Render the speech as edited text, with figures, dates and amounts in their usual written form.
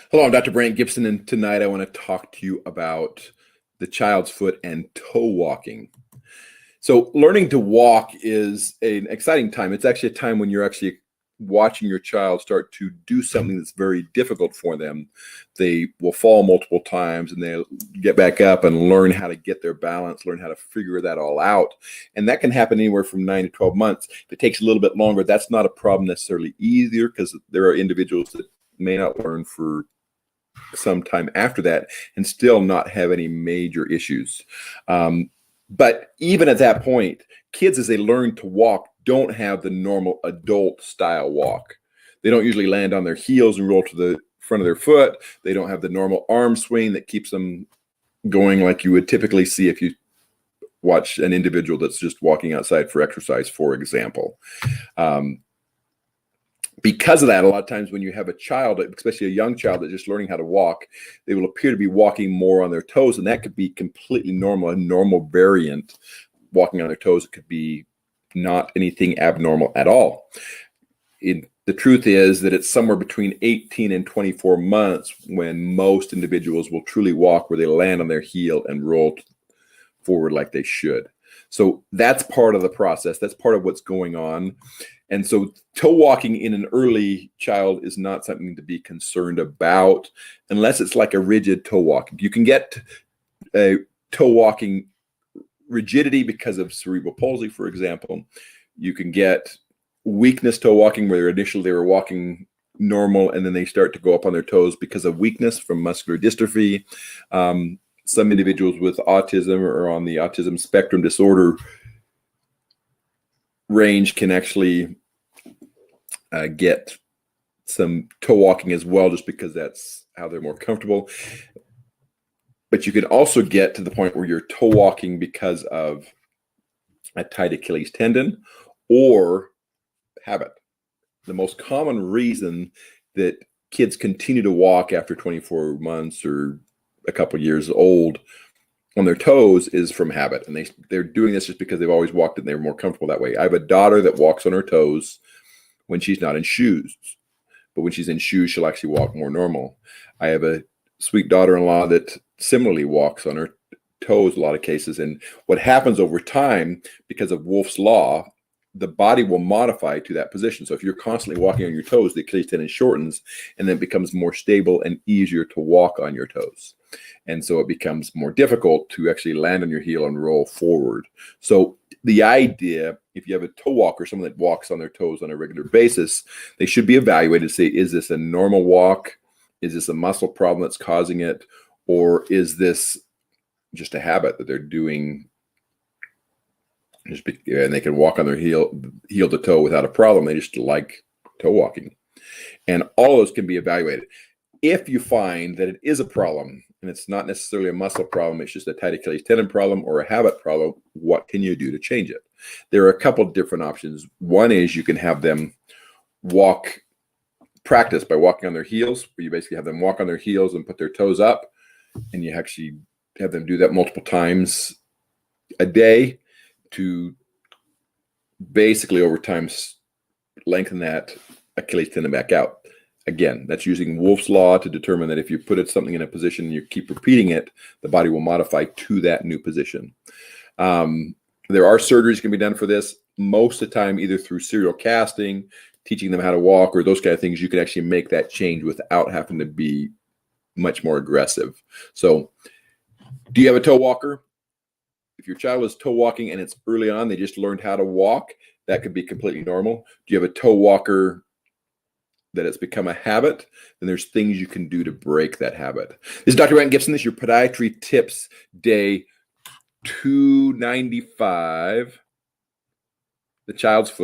Hello, I'm Dr. Brandt Gibson, and tonight I want to talk to you about the child's foot and toe walking. So, learning to walk is an exciting time. It's actually a time when you're actually watching your child start to do something that's very difficult for them. They will fall multiple times and they'll get back up and learn how to get their balance, learn how to figure that all out. And that can happen anywhere from 9 to 12 months. If it takes a little bit longer, that's not a problem necessarily either, because there are individuals that may not learn for some time after that and still not have any major issues. But even at that point, kids, as they learn to walk, don't have the normal adult style walk. They don't usually land on their heels and roll to the front of their foot. They don't have the normal arm swing that keeps them going like you would typically see if you watch an individual that's just walking outside for exercise, for example. Because of that, a lot of times when you have a child, especially a young child that's just learning how to walk, they will appear to be walking more on their toes, and that could be completely normal, a normal variant. Walking on their toes, it could be not anything abnormal at all. The truth is that it's somewhere between 18 and 24 months when most individuals will truly walk, where they land on their heel and roll forward like they should. So that's part of the process. That's part of what's going on. And so toe walking in an early child is not something to be concerned about unless it's like a rigid toe walk. You can get a toe walking rigidity because of cerebral palsy, for example. You can get weakness toe walking, where initially they were walking normal and then they start to go up on their toes because of weakness from muscular dystrophy. Some individuals with autism or on the autism spectrum disorder range can actually get some toe walking as well, just because that's how they're more comfortable. But you can also get to the point where you're toe walking because of a tight Achilles tendon or habit. The most common reason that kids continue to walk after 24 months or a couple years old on their toes is from habit, and they're doing this just because they've always walked and they're more comfortable that way. I have a daughter that walks on her toes when she's not in shoes, but when she's in shoes, she'll actually walk more normal. I have a sweet daughter-in-law that similarly walks on her toes a lot of cases, and what happens over time, because of Wolff's law, the body will modify to that position. So if you're constantly walking on your toes, the Achilles tendon shortens, and then it becomes more stable and easier to walk on your toes. And so it becomes more difficult to actually land on your heel and roll forward. So the idea, if you have a toe walker, someone that walks on their toes on a regular basis, they should be evaluated to say, is this a normal walk? Is this a muscle problem that's causing it? Or is this just a habit that they're doing? And they can walk on their heel to toe without a problem. They just like toe walking. And all those can be evaluated. If you find that it is a problem, and it's not necessarily a muscle problem, it's just a tight Achilles tendon problem or a habit problem, what can you do to change it? There are a couple of different options. One is you can have them practice by walking on their heels, where you basically have them walk on their heels and put their toes up, and you actually have them do that multiple times a day to basically over time lengthen that Achilles tendon back out. Again, that's using Wolff's law to determine that if you put something in a position and you keep repeating it, the body will modify to that new position. There are surgeries can be done for this. Most of the time, either through serial casting, teaching them how to walk, or those kind of things, you can actually make that change without having to be much more aggressive. So, do you have a toe walker? If your child is toe walking and it's early on, they just learned how to walk, that could be completely normal. Do you have a toe walker that it's become a habit? Then there's things you can do to break that habit. This is Dr. Brandt Gibson. This is your Podiatry Tips Day 295, the child's foot.